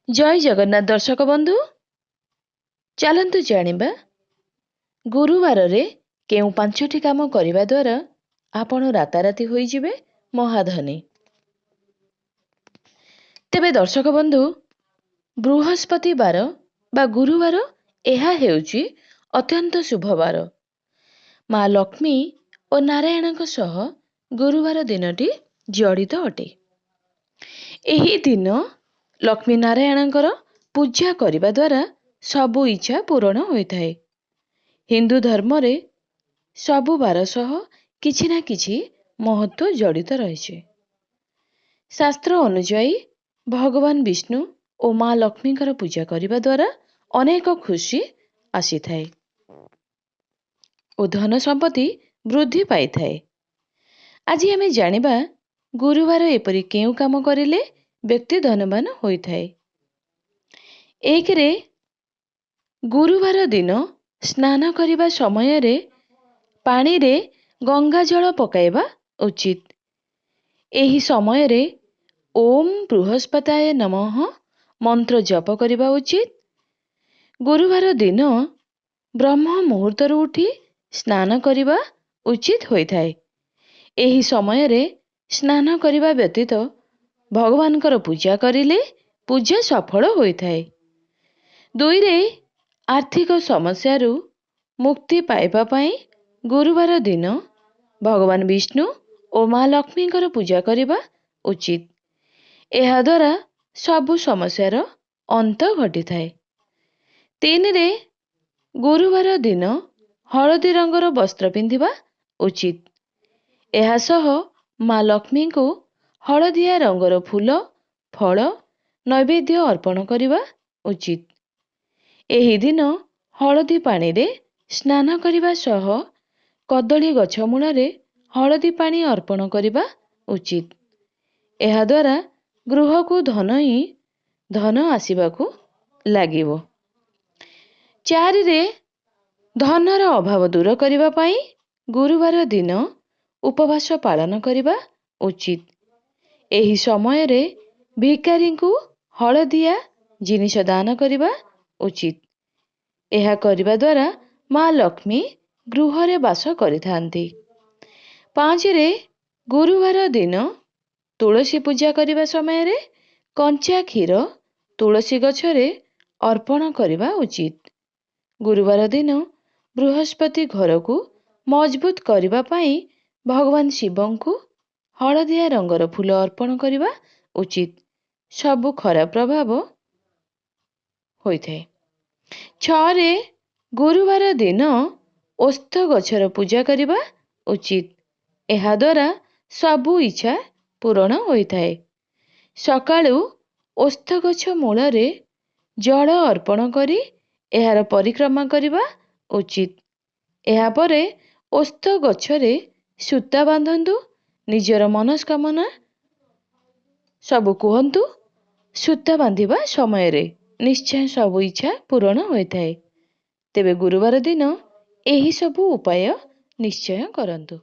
जय जगन्नाथ दर्शक बंधु चलतु जानिबा गुरुवार रे केउ पांचटी काम करिबा द्वारा आपण राताराती होई जिवे महाधनी। तेबे दर्शक बंधु बृहस्पतिवार बा गुरुवार एहा हेउची अत्यंत शुभवार। माँ लक्ष्मी और नारायणक सह गुरुवार दिनटी जड़ित अटे। एही दिन लक्ष्मी नारायणकर पूजा करिबा द्वारा सबु इच्छा पूर्ण होइथाए। हिंदू धर्म रे सबु बार सह किछि ना किछि महत्व जड़ित रहिछे। शास्त्र अनुଯାयी भगवान विष्णु और माँ लक्ष्मीकर पूजा करिबा द्वारा अनेक खुशी आसीथाए और धन संपत्ति वृद्धि पाइथाए। आज आमे जानिबा गुरुवार एपरि केउ काम करिले व्यक्ति धनवान होइथाए। एक रे गुरुवार दिन स्नान करिबा समय रे पानी रे गंगा जल पकाइबा उचित। एही समय रे ओम बृहस्पताय नमः मंत्र जप करिबा उचित। गुरुवार दिन ब्रह्म मुहूर्त उठी स्नान करिबा उचित होइथाए। एही समय रे स्नान करिबा व्यतीत भगवानकर पूजा करिले पूजा सफल होइथाए। दुई रे आर्थिक समस्या रु मुक्ति पाइबा पई गुरुवार दिन भगवान विष्णु और माँ लक्ष्मीकर पूजा करिबा उचित। एहा द्वारा सबु समस्यार अंत घटिथाए। तीन रे गुरुवार दिन हळदी रंगर वस्त्र पिंधिबा उचित। एहा सह माँ लक्ष्मी को हळदिया रंगर फूल फल नैवेद्य अर्पण करिबा उचित। एही दिन हळदी पानी रे स्नान करिबा सह कदली गछ मूଳରେ हळदी पानी अर्पण करिबा उचित। एहा द्वारा गृह को धन आसीबाकू लागिबो। चारि रे धनर अभाव दूर करिबा पई गुरुवार दिन उपवास पालन करिबा उचित। एही समय रे भिकारी को हळदिया जिनिष दान करिबा उचित। एहा करिबा द्वारा माँ लक्ष्मी गृह रे वास करिथांती। पांच रे गुरुवार दिन तुलसी पूजा करिबा समय रे कंचा क्षीर तुलसी गछरे अर्पण करिबा उचित। गुरुवार दिन बृहस्पति घर को मजबूत करिबा पई भगवान शिवंकु हळदिया रंगर फूल अर्पण करिबा उचित। सबु खराब प्रभाव होइथाए। छ रे गुरुवार दिन ओस्थ गछर पूजा करिबा उचित। एहा द्वारा सबु इच्छा पूर्ण होइथाए। सकाळु ओस्थ गछ मूଳରେ जल अर्पण करी एहार परिक्रमा करिबा उचित। एहा परे ओस्थ गछरे सूता बांधन्तु निजर मनस्कामना सबु कुहन्तु। सूता बांधिबा समय रे निश्चय सबु इच्छा पूर्ण होइथाए। तेबे गुरुवार दिन एही सबु उपाय निश्चय करन्तु।